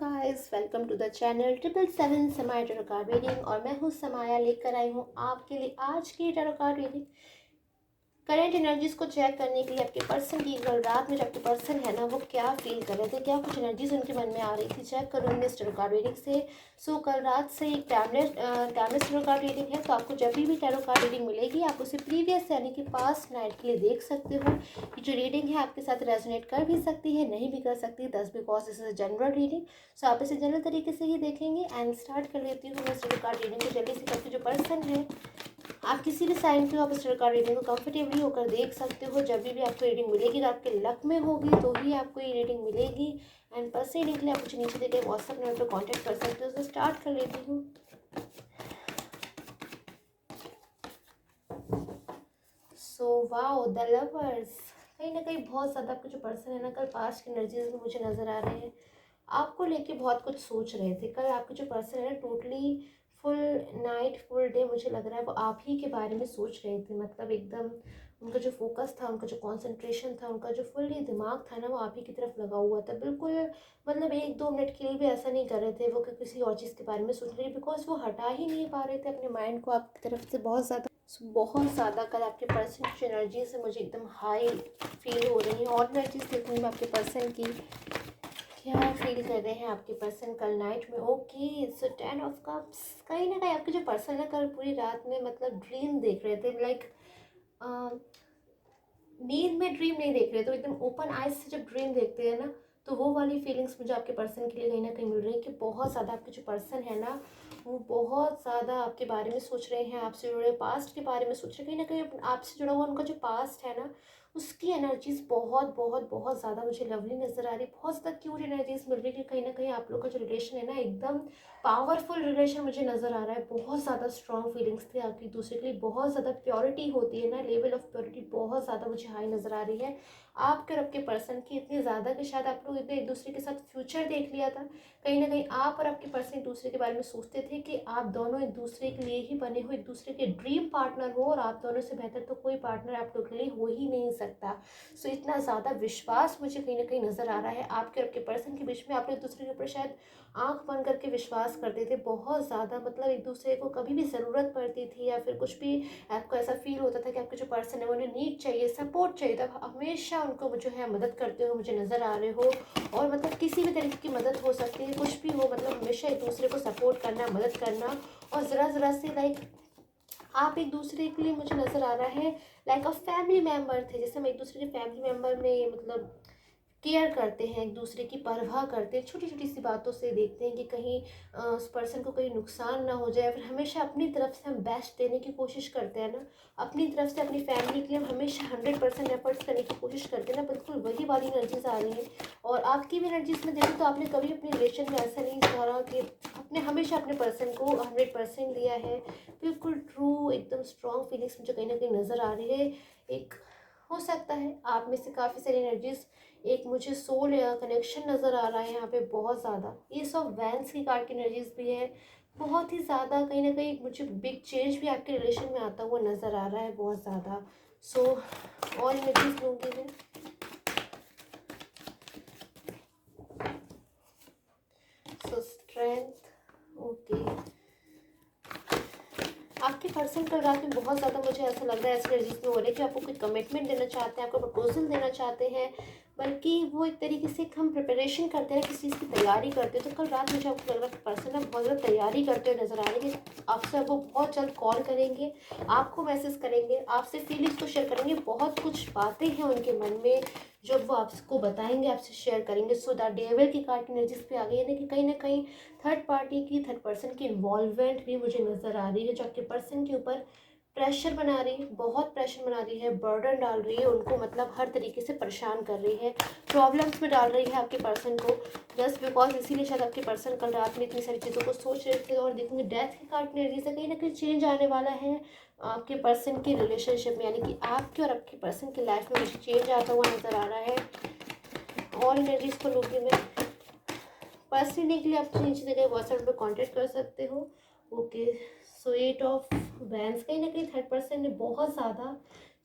Guys, welcome to the channel 777 Samaya tarot card reading. और मैं हूँ समाया, लेकर आई हूँ आपके लिए आज की tarot card reading. Current energies को चेक करने के लिए आपके पर्सन की कल रात में जो आपके पर्सन है ना, वो क्या फील कर रहे थे, क्या कुछ एनर्जीज उनके मन में आ रही थी, चेक करूँगी इस टैरो कार्ड रीडिंग से। सो कल रात से एक टाइमलेस टैरो कार्ड रीडिंग है, तो आपको जब भी टैरो कार्ड रीडिंग मिलेगी आप उसे प्रीवियस यानी कि पास्ट नाइट के लिए देख सकते हो। ये जो रीडिंग है आपके साथ रेजोनेट कर भी सकती है, नहीं भी कर सकती, दस because this is a general reading. So आप इसे जनरल तरीके से ही देखेंगे। एंड स्टार्ट कर लेती हूँ मैं इस टैरो कार्ड रीडिंग को जल्दी से, करके जो पर्सन है आप किसी भी साइन के हो, आप इस टैरो कार्ड रीडिंग को कंफर्टेबली होकर देख सकते हो। जब भी आपको रीडिंग मिलेगी तो आपके लक में होगी तो ही आपको ये रीडिंग मिलेगी। एंड पर्सन रीडिंग के लिए आप मुझे नीचे देखे व्हाट्सएप नंबर पर कॉन्टैक्ट कर सकते हो। तो स्टार्ट कर लेती हूँ। So wow, the lovers. कहीं ना कहीं बहुत ज़्यादा आपके जो पर्सन है ना, कल पास्ट की एनर्जीज में मुझे नज़र आ रहे हैं। आपको लेके बहुत कुछ सोच रहे थे। कल आपके जो पर्सन है ना, totally full night full day मुझे लग रहा है वो आप ही के बारे में सोच रहे थे। मतलब एकदम उनका जो फोकस था, उनका जो कंसंट्रेशन था, उनका जो फुल्ली दिमाग था ना, वो आप ही की तरफ लगा हुआ था बिल्कुल। मतलब एक दो मिनट के लिए भी ऐसा नहीं कर रहे थे वो कि किसी और चीज़ के बारे में सोच रहे, बिकॉज वो हटा ही नहीं पा रहे थे अपने माइंड को आपकी तरफ से। बहुत ज़्यादा कल आपके पर्सन की एनर्जी से मुझे एकदम हाई फील हो रही है। और एनर्जीज देखूँगी मैं आपके पर्सन की, क्या फील कर रहे हैं आपके पर्सन कल नाइट में। Okay, so 10 of cups. कहीं ना कहीं आपके जो पर्सन है कल पूरी रात में मतलब ड्रीम देख रहे थे। लाइक नींद में ड्रीम नहीं देख रहे, तो एकदम ओपन आइज से जब ड्रीम देखते हैं ना, तो वो वाली फीलिंग्स मुझे आपके पर्सन के लिए कहीं ना कहीं मिल रही है कि बहुत ज़्यादा आपके जो पर्सन है ना, वो बहुत ज़्यादा आपके बारे में सोच रहे हैं, आपसे जुड़े पास्ट के बारे में सोच रहे हैं। कहीं ना कहीं आपसे जुड़ा हुआ उनका जो पास्ट है ना, उसकी एनर्जीज बहुत बहुत बहुत ज़्यादा मुझे लवली नज़र आ रही है। बहुत ज़्यादा क्यूट एनर्जीज मिल रही है कि कहीं ना कहीं आप लोग का जो रिलेशन है ना, एकदम पावरफुल रिलेशन मुझे नज़र आ रहा है। बहुत ज़्यादा स्ट्रॉन्ग फीलिंग्स थी आपकी दूसरे के लिए, बहुत ज़्यादा प्योरिटी होती है ना, लेवल ऑफ प्योरिटी बहुत ज़्यादा मुझे हाई नज़र आ रही है आपके और आपके पर्सन की। इतनी ज़्यादा कि शायद आप लोग एक दूसरे के साथ फ्यूचर देख लिया था। कहीं ना कहीं आप और आपके पर्सन एक दूसरे के बारे में सोचते थे कि आप दोनों एक दूसरे के लिए ही बने हो, एक दूसरे के ड्रीम पार्टनर हो, और आप दोनों से बेहतर तो कोई पार्टनर आप लोग के लिए हो ही नहीं सकता। सो इतना ज़्यादा विश्वास मुझे कहीं ना कहीं नज़र आ रहा है आपके और आपके पर्सन के बीच में। आप लोग एक दूसरे के ऊपर शायद आंख बंद करके विश्वास करते थे बहुत ज़्यादा। मतलब एक दूसरे को कभी भी ज़रूरत पड़ती थी या फिर कुछ भी आपको ऐसा फील होता था कि आपके जो पर्सन है उन्हें नीड चाहिए, सपोर्ट चाहिए, तब हमेशा उनको जो है मदद करते हो मुझे नज़र आ रहे हो। और मतलब किसी भी तरीके की मदद हो सकती है, कुछ भी हो, मतलब हमेशा एक दूसरे को सपोर्ट करना, मदद करना। और ज़रा ज़रा से लाइक आप एक दूसरे के लिए मुझे नज़र आ रहा है लाइक अ फैमिली मेम्बर थे। जैसे हम एक दूसरे के फैमिली मेम्बर में मतलब केयर करते हैं, एक दूसरे की परवाह करते हैं, छोटी छोटी सी बातों से देखते हैं कि कहीं उस पर्सन को कहीं नुकसान ना हो जाए। फिर हमेशा अपनी तरफ से हम बेस्ट देने की कोशिश करते हैं ना, अपनी तरफ से अपनी फैमिली के लिए हम हमेशा 100% एफर्ट्स करने की कोशिश करते हैं ना। बिल्कुल वही वाली एनर्जीज आ रही हैं। और आपकी भी एनर्जीज में देखो तो आपने कभी अपने रिलेशन में ऐसा नहीं कहा कि आपने हमेशा अपने पर्सन को 100% दिया है। बिल्कुल ट्रू, एकदम स्ट्रॉन्ग फीलिंग्स मुझे कहीं ना कहीं नज़र आ रही है। एक हो सकता है आप में से काफ़ी सारी एनर्जीज, एक मुझे सोल कनेक्शन नज़र आ रहा है यहाँ पे बहुत ज़्यादा। ये सब वैंस की कार्ड की एनर्जीज भी है। बहुत ही ज़्यादा कहीं ना कहीं मुझे बिग चेंज भी आपके रिलेशन में आता हुआ नज़र आ रहा है बहुत ज़्यादा। सो और एनर्जीज लूँगी मैं। सो स्ट्रेंथ। ओके, आपके पर्सन कल रात में बहुत ज़्यादा मुझे ऐसा लग रहा है, ऐसे एनर्जीज में हो रहा है कि आपको कोई कमिटमेंट देना चाहते हैं, आपको प्रपोजल देना चाहते हैं, बल्कि वो एक तरीके से हम प्रिपरेशन करते हैं, किसी चीज़ की तैयारी करते हैं। तो कल रात मुझे आपको लग रहा है पर्सन ना बहुत ज़्यादा तैयारी करते हुए नजर आ रहे हैं। आपसे वो बहुत जल्द कॉल करेंगे, आपको मैसेज करेंगे, आपसे फीलिंग्स को शेयर करेंगे। बहुत कुछ बातें हैं उनके मन में जो वो आपको बताएंगे, आपसे शेयर करेंगे। सो दैट डेविल की कार्ड की एनर्जीज पे आ गई है ना कहीं थर्ड पार्टी की, थर्ड पर्सन की इन्वॉल्वमेंट भी मुझे नज़र आ रही है, जो आपके पर्सन के ऊपर प्रेशर बना रही है, बहुत प्रेशर बना रही है, बर्डन डाल रही है उनको, मतलब हर तरीके से परेशान कर रही है, प्रॉब्लम्स में डाल रही है आपके पर्सन को। जस्ट बिकॉज इसीलिए शायद आपके पर्सन कल रात में इतनी सारी चीज़ों को सोच रहे थे। और देखेंगे डेथ की कार्ड की एनर्जी से कहीं ना कहीं चेंज आने वाला है आपके पर्सन की रिलेशनशिप में, यानी कि आपके और आपके पर्सन की लाइफ में मुझे चेंज आता हुआ नज़र आ रहा है। और एनर्जीज को लूँगी मैं। पर्सनली के लिए आप नीचे दिए गए व्हाट्सएप पर कांटेक्ट कर सकते हो। Okay, so 8 of vents. कहीं ना कहीं थर्ड पर्सन ने बहुत ज़्यादा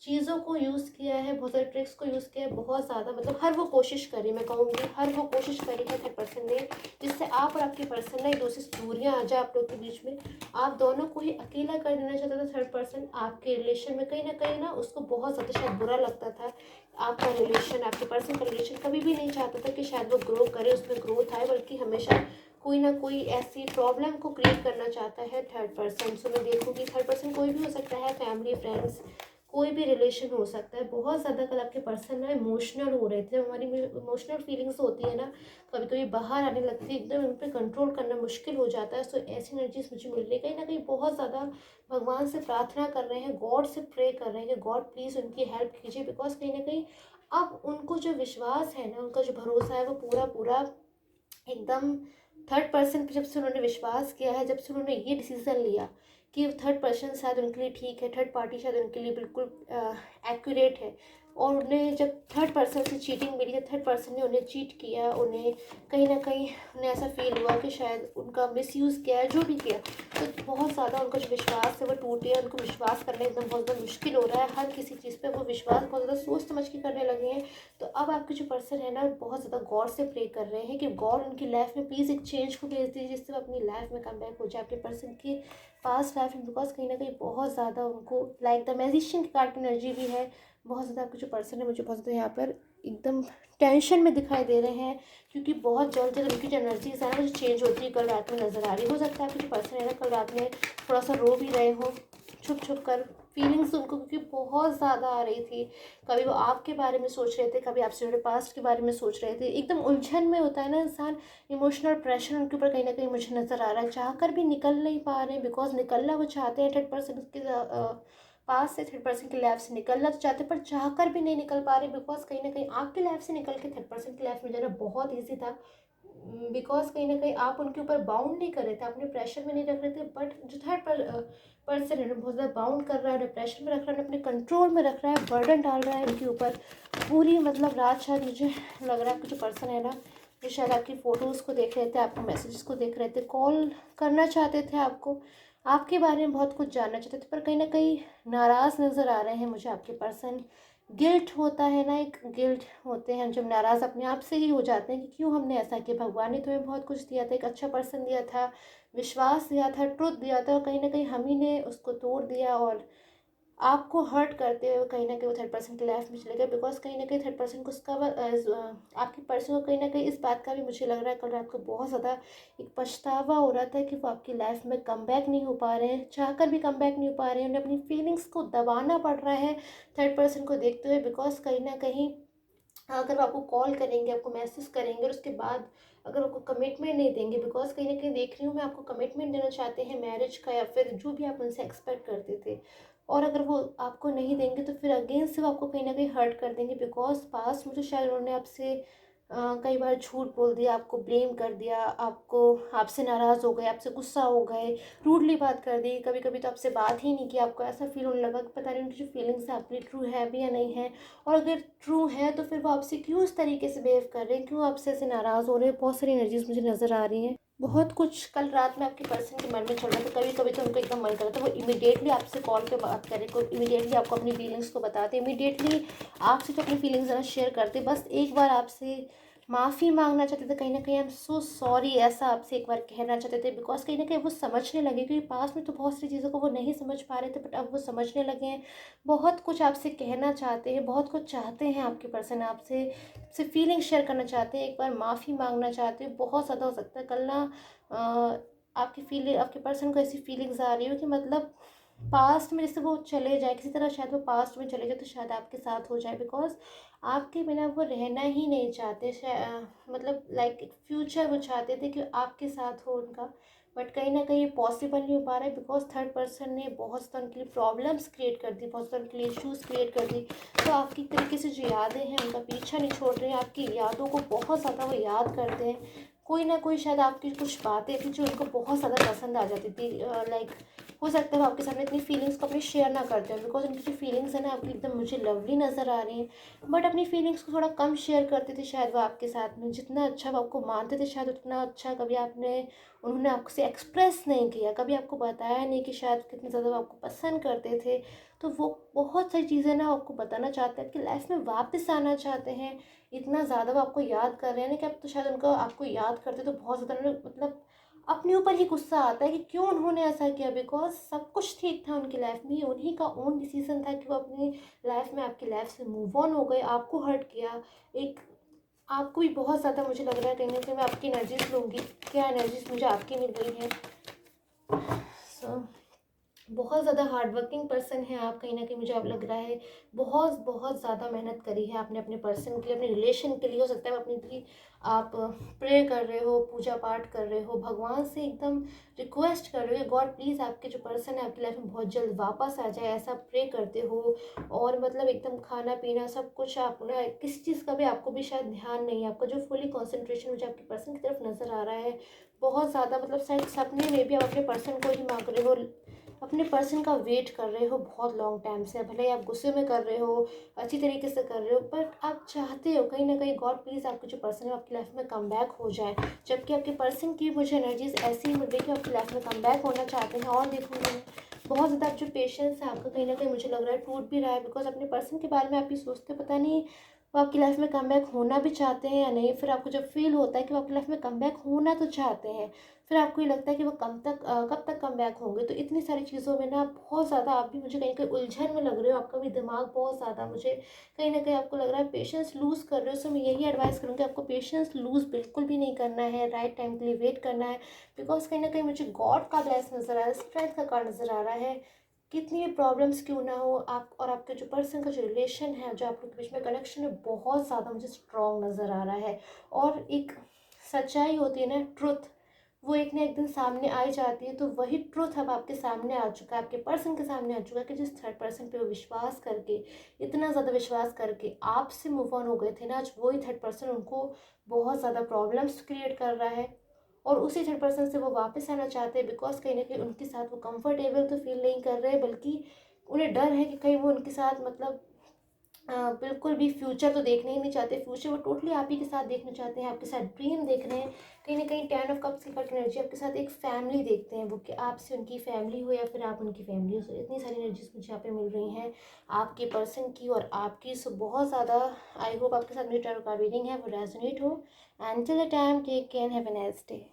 चीज़ों को यूज़ किया है, बहुत सारे ट्रिक्स को यूज़ किया है, बहुत ज़्यादा मतलब हर वो कोशिश करी, मैं कहूँगी हर वो कोशिश करी है थर्ड पर्सन ने, जिससे आप और आपके पर्सन ना एक दूसरे से दूरियाँ आ जाए आप लोग के बीच में। आप दोनों को ही अकेला कर देना चाहता था थर्ड पर्सन आपके रिलेशन में, कहीं ना उसको बहुत ज़्यादा शायद बुरा लगता था। आपका रिलेशन, आपके पर्सन का रिलेशन कभी भी नहीं चाहता था कि शायद वो ग्रो करे, उसमें ग्रोथ आए, बल्कि हमेशा कोई ना कोई ऐसी प्रॉब्लम को क्रिएट करना चाहता है थर्ड पर्सन। सो मैं देखूँगी थर्ड पर्सन कोई भी हो सकता है, फैमिली, फ्रेंड्स, कोई भी रिलेशन हो सकता है। बहुत ज़्यादा कल आपके पर्सन ना इमोशनल हो रहे थे। जब हमारी इमोशनल फीलिंग्स होती है ना, कभी कभी बाहर आने लगती है, एकदम उन पर कंट्रोल करना मुश्किल हो जाता है। सो ऐसी एनर्जीज मुझे मिल रही है, कहीं ना कहीं बहुत ज़्यादा भगवान से प्रार्थना कर रहे हैं, गॉड से प्रे कर रहे हैं कि गॉड प्लीज़ उनकी हेल्प कीजिए। बिकॉज कहीं ना कहीं अब उनको जो विश्वास है ना, उनका जो भरोसा है वो पूरा पूरा एकदम थर्ड पर्सन पे जब से उन्होंने विश्वास किया है, जब से उन्होंने ये डिसीज़न लिया कि थर्ड पर्सन शायद उनके लिए ठीक है, थर्ड पार्टी शायद उनके लिए बिल्कुल एक्यूरेट है, और उन्हें जब थर्ड पर्सन से चीटिंग मिली, जब थर्ड पर्सन ने उन्हें चीट किया, उन्हें कहीं ना कहीं उन्हें ऐसा फील हुआ कि शायद उनका मिसयूज़ किया है, जो भी किया, तो बहुत ज़्यादा उनका जो विश्वास है वो टूट गया। उनको विश्वास करना एकदम बहुत ज़्यादा मुश्किल हो रहा है। हर किसी चीज़ पे वो विश्वास बहुत ज़्यादा सोच समझ के करने लगे हैं। तो अब आपके जो पर्सन है ना, बहुत ज़्यादा गॉड से प्रे कर रहे हैं कि गॉड उनकी लाइफ में प्लीज़ एक चेंज को भेज दीजिए, जिससे वो अपनी लाइफ में कम बैक हो जाए आपके पर्सन की पास्ट लाइफ में। बिकॉज कहीं ना कहीं बहुत ज़्यादा उनको लाइक द मैजिशियन की कार्ड की एनर्जी भी है। बहुत ज़्यादा आपके जो पर्सन है मुझे बहुत ज़्यादा यहाँ पर एकदम टेंशन में दिखाई दे रहे हैं, क्योंकि बहुत जल्द जल्द उनकी जो एनर्जीज है ना, मुझे चेंज होती है कल रात में नज़र आ रही। हो सकता है आपके जो पर्सन है ना, कल रात में थोड़ा सा रो भी रहे हो छुप छुप कर, फीलिंग्स उनको क्योंकि बहुत ज़्यादा आ रही थी। कभी वो आपके बारे में सोच रहे थे, कभी आपसे जुड़े पास्ट के बारे में सोच रहे थे। एकदम उलझन में होता है ना इंसान, इमोशनल प्रेशर उनके ऊपर कहीं ना कहीं मुझे नज़र आ रहा है। चाह कर भी निकल नहीं पा रहे हैं, बिकॉज निकलना वो चाहते हैं थर्ड पर्सन के पास से, थर्ड पर्सन की लाइफ से निकलना तो चाहते हैं, पर चाह कर भी नहीं निकल पा रहे, बिकॉज कहीं ना कहीं आपकी लाइफ से निकल के थर्ड पर्सन की लाइफ में जाना बहुत ईजी था। बिकॉज कहीं ना कहीं आप उनके ऊपर बाउंड नहीं कर रहे थे, अपने प्रेशर में नहीं रख रहे थे। बट जो थर्ड पर्सन है ना, बहुत ज़्यादा बाउंड कर रहा है, प्रेशर में रख रहा है, अपने कंट्रोल में रख रहा है, बर्डन डाल रहा है उनके ऊपर पूरी। मतलब रात शायद मुझे लग रहा है आपका जो पर्सन है ना, जो शायद आपकी फ़ोटोज़ को देख रहे थे, आपके मैसेजेस को देख रहे थे, कॉल करना चाहते थे आपको, आपके बारे में बहुत कुछ जानना चाहते थे, पर कहीं ना कहीं नाराज़ नज़र आ रहे हैं मुझे आपके पर्सन। गिल्ट होता है ना, एक गिल्ट होते हैं जब नाराज़ अपने आप से ही हो जाते हैं कि क्यों हमने ऐसा किया। भगवान ने तुम्हें बहुत कुछ दिया था, एक अच्छा पर्सन दिया था, विश्वास दिया था, ट्रुथ दिया था, और कहीं ना कहीं हम ही ने उसको तोड़ दिया, और आपको हर्ट करते हुए कहीं ना कहीं वो थर्ड पर्सन की लाइफ में चले गए। बिकॉज कहीं ना कहीं थर्ड पर्सन को उसका आपके पर्सन को कहीं ना कहीं इस बात का भी मुझे लग रहा है कल रात को बहुत ज़्यादा एक पछतावा हो रहा था कि वो आपकी लाइफ में कम बैक नहीं हो पा रहे हैं, चाहकर भी कम बैक नहीं हो पा रहे हैं, उन्हें अपनी फीलिंग्स को दबाना पड़ रहा है थर्ड पर्सन को देखते हुए। बिकॉज कहीं ना कहीं अगर वो आपको कॉल करेंगे, आपको मैसेज करेंगे, और उसके बाद अगर आपको कमिटमेंट नहीं देंगे, बिकॉज कहीं ना कहीं देख रही हूँ मैं आपको कमिटमेंट देना चाहते हैं मैरिज का, या फिर जो भी आप उनसे एक्सपेक्ट करते थे, और अगर वो आपको नहीं देंगे तो फिर अगेन से वो आपको कहीं ना कहीं हर्ट कर देंगे। बिकॉज पास्ट में तो शायद उन्होंने आपसे कई बार झूठ बोल दिया, आपको ब्लेम कर दिया, आपको आपसे नाराज़ हो गए, आपसे गुस्सा हो गए, रूडली बात कर दी, कभी कभी तो आपसे बात ही नहीं की। आपको ऐसा फील होने लगा कि पता नहीं उनकी जो फीलिंग्स है आपके लिए ट्रू है भी या नहीं है, और अगर ट्रू है तो फिर वो आपसे क्यों इस तरीके से बिहेव कर रहे हैं, क्यों आपसे ऐसे नाराज़ हो रहे हैं। बहुत सारी एनर्जीज मुझे नज़र आ रही हैं। बहुत कुछ कल रात में आपके पर्सन के मन में चल रहा था। कभी कभी तो उनको एकदम मन कर रहा था वो इमीडिएटली आपसे कॉल पे बात करें, को इमीडिएटली आपको अपनी फीलिंग्स को बताते, इमीडिएटली आपसे जो अपनी फीलिंग्स ज़रा शेयर करते, बस एक बार आपसे माफ़ी मांगना चाहते थे। कहीं ना कहीं आई एम सो सॉरी ऐसा आपसे एक बार कहना चाहते थे। बिकॉज कहीं ना कहीं वो समझने लगे, क्योंकि पास में तो बहुत सी चीज़ों को वो नहीं समझ पा रहे थे, बट अब वो समझने लगे हैं। बहुत कुछ आपसे कहना चाहते हैं, बहुत कुछ चाहते हैं आपके पर्सन आपसे, आपसे फीलिंग शेयर करना चाहते हैं, एक बार माफ़ी मांगना चाहते हैं। बहुत ज़्यादा हो सकता है कल ना आपकी फीलिंग, आपके पर्सन को ऐसी फीलिंग्स आ रही हो कि मतलब पास्ट में जैसे वो चले जाए, किसी तरह शायद वो पास्ट में चले जाए तो शायद आपके साथ हो जाए। बिकॉज आपके बिना वो रहना ही नहीं चाहते, मतलब लाइक एक फ्यूचर वो चाहते थे कि आपके साथ हो उनका, बट कहीं ना कहीं ये पॉसिबल नहीं हो पा रहा है। बिकॉज थर्ड पर्सन ने बहुत ज़्यादा उनके लिए प्रॉब्लम्स क्रिएट कर दी, बहुत ज़्यादा उनके लिए इशूज़ क्रिएट कर दी। तो आपकी एक तरीके से जो यादें हैं उनका पीछा नहीं छोड़ रहे हैं, आपकी यादों को बहुत ज़्यादा वो याद करते हैं। कोई ना कोई शायद आपकी कुछ बातें थी जो उनको बहुत ज़्यादा पसंद आ जाती थी, लाइक हो सकता है वो आपके सामने इतनी फीलिंग्स को अपनी शेयर ना करते हो, बिकॉज उनकी जो फीलिंग्स है ना आपकी एकदम मुझे लवली नज़र आ रही हैं, बट अपनी फीलिंग्स को थोड़ा कम शेयर करते थे शायद वो आपके साथ में। जितना अच्छा वो आपको मानते थे शायद उतना अच्छा कभी उन्होंने आपसे एक्सप्रेस नहीं किया, कभी आपको बताया नहीं कि शायद कितने ज़्यादा वो आपको पसंद करते थे। तो वो बहुत सारी चीज़ें ना आपको बताना चाहते हैं, आपकी लाइफ में वापस आना चाहते हैं। इतना ज़्यादा वो आपको याद कर रहे हैं ना कि अब तो शायद उनको आपको याद करते तो बहुत ज़्यादा मतलब अपने ऊपर ही गुस्सा आता है कि क्यों उन्होंने ऐसा किया, बिकॉज सब कुछ ठीक था उनकी लाइफ में, उन्हीं का ओन डिसीजन था कि वो अपनी लाइफ में आपकी लाइफ से मूव ऑन हो गए, आपको हर्ट किया। एक आपको भी बहुत ज़्यादा मुझे लग रहा है कहीं ना कहीं मैं आपकी एनर्जीज लूँगी, क्या एनर्जीज मुझे आपकी मिल रही है। सो बहुत ज़्यादा हार्ड वर्किंग पर्सन है आप, कहीं ना कहीं मुझे अब लग रहा है बहुत बहुत ज़्यादा मेहनत करी है आपने अपने पर्सन के लिए, अपने रिलेशन के लिए। हो सकता है अपनी इतनी आप प्रे कर रहे हो, पूजा पाठ कर रहे हो, भगवान से एकदम रिक्वेस्ट कर रहे हो गॉड प्लीज़ आपके जो पर्सन है आपकी लाइफ में बहुत जल्द वापस आ जाए, ऐसा प्रे करते हो। और मतलब एकदम खाना पीना सब कुछ आप ना किसी चीज़ का भी आपको भी शायद ध्यान नहीं है, आपका जो फुली कॉन्सेंट्रेशन मुझे आपके पर्सन की तरफ नज़र आ रहा है बहुत ज़्यादा। मतलब शायद सपने में भी आप अपने पर्सन को ही मांग रहे हो, अपने पर्सन का वेट कर रहे हो बहुत लॉन्ग टाइम से, भले ही आप गुस्से में कर रहे हो, अच्छी तरीके से कर रहे हो, बट आप चाहते हो कहीं ना कहीं गॉड प्लीज़ आपके जो पर्सन है आपकी लाइफ में कम बैक हो जाए। जबकि आपके पर्सन की मुझे एनर्जीज ऐसी मिल रही है कि आपकी लाइफ में कम बैक होना चाहते हैं। और देखूँगी बहुत ज़्यादा आप जो पेशेंस है आपका कहीं ना कहीं मुझे लग रहा है टूट भी रहा है, बिकॉज अपने पर्सन के बारे में आप ये सोचते हो पता नहीं वो आपकी लाइफ में कम बैक होना भी चाहते हैं या नहीं। फिर आपको जब फील होता है कि वो आपकी लाइफ में कम बैक होना तो चाहते हैं, फिर आपको ये लगता है कि वो कब तक कम बैक होंगे। तो इतनी सारी चीज़ों में ना बहुत ज़्यादा आप भी मुझे कहीं कहीं उलझन में लग रहे हो, आपका भी दिमाग बहुत ज़्यादा मुझे कहीं ना कहीं आपको लग रहा है पेशेंस लूज़ कर रहे हो। सो मैं यही एडवाइस करूँगी आपको पेशेंस लूज़ बिल्कुल भी नहीं करना है, राइट टाइम के लिए वेट करना है। बिकॉज कहीं ना कहीं मुझे गॉड का ब्लेस नज़र आ रहा है, स्ट्रेंथ का कार्ड नज़र आ रहा है। कितनी भी प्रॉब्लम्स क्यों ना हो, आप और आपके जो पर्सन का जो रिलेशन है, जो आप लोग के बीच में कनेक्शन है बहुत ज़्यादा मुझे स्ट्रॉन्ग नज़र आ रहा है। और एक सच्चाई होती है ना, ट्रुथ, वो एक ना एक दिन सामने आ ही जाती है। तो वही ट्रुथ अब आपके सामने आ चुका है, आपके पर्सन के सामने आ चुका है कि जिस थर्ड पर्सन पे वो विश्वास करके, इतना ज़्यादा विश्वास करके आपसे मूव ऑन हो गए थे ना, आज वही थर्ड पर्सन उनको बहुत ज़्यादा प्रॉब्लम्स क्रिएट कर रहा है। और उसी थर्ड पर्सन से वो वापस आना चाहते हैं, बिकॉज कहीं ना कहीं उनके साथ वो कंफर्टेबल तो फील नहीं कर रहे, बल्कि उन्हें डर है कि कहीं वो उनके साथ मतलब बिल्कुल भी फ्यूचर तो देखना ही नहीं चाहते। फ्यूचर वो टोटली आप ही के साथ देखना चाहते हैं, आपके साथ ड्रीम देख रहे हैं। कहीं ना कहीं 10 ऑफ कप्स की कार्ड एनर्जी आपके साथ एक फैमिली देखते हैं वो, कि आपसे उनकी फैमिली हो या फिर आप उनकी फैमिली हो। So, इतनी सारी एनर्जीज मुझे यहाँ पे मिल रही हैं आपके पर्सन की और आपकी। सो बहुत ज़्यादा आई होप आपके साथ मेरी टैरो कार्ड रीडिंग है वो रेजोनेट हो। And till the time take care, have a nice day.